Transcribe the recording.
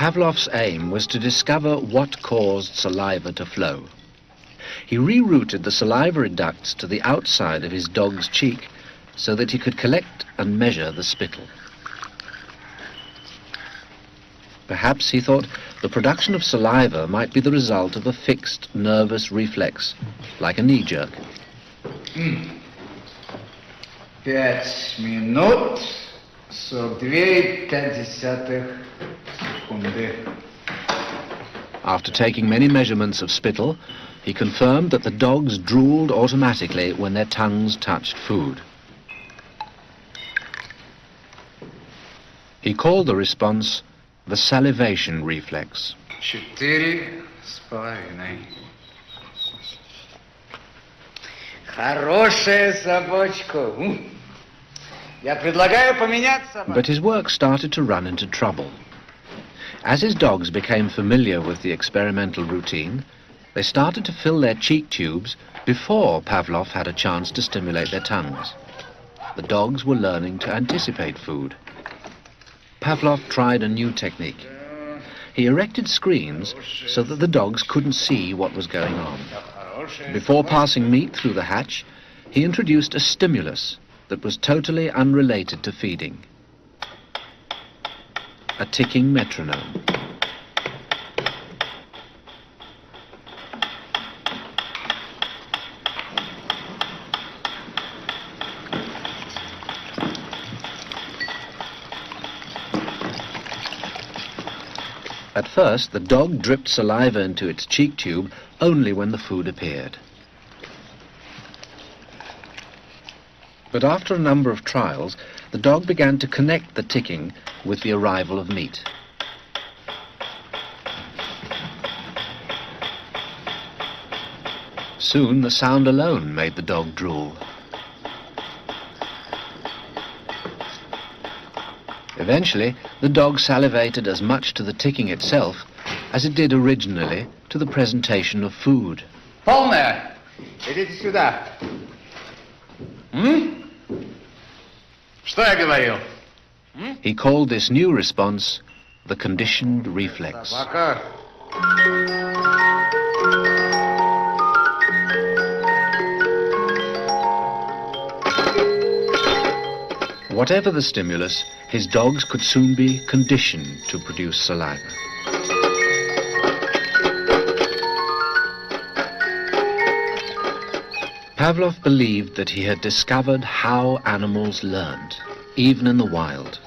Pavlov's aim was to discover what caused saliva to flow. He rerouted the salivary ducts to the outside of his dog's cheek so that he could collect and measure the spittle. Perhaps he thought the production of saliva might be the result of a fixed nervous reflex, like a knee jerk. 5 минут 42,5 секунды. After taking many measurements of spittle, he confirmed that the dogs drooled automatically when their tongues touched food. He called the response the salivation reflex. 4,5. Хорошая собачка. Я предлагаю поменять собаку. But his work started to run into trouble. As his dogs became familiar with the experimental routine, they started to fill their cheek tubes before Pavlov had a chance to stimulate their tongues. The dogs were learning to anticipate food. Pavlov tried a new technique. He erected screens so that the dogs couldn't see what was going on. Before passing meat through the hatch, he introduced a stimulus that was totally unrelated to feeding. A ticking metronome. At first, the dog dripped saliva into its cheek tube only when the food appeared. But after a number of trials, the dog began to connect the ticking with the arrival of meat. Soon, the sound alone made the dog drool. Eventually, the dog salivated as much to the ticking itself as it did originally to the presentation of food. Полная. Идите сюда. Что я говорил? He called this new response the conditioned reflex. Собака. Whatever the stimulus, his dogs could soon be conditioned to produce saliva. Pavlov believed that he had discovered how animals learned, even in the wild.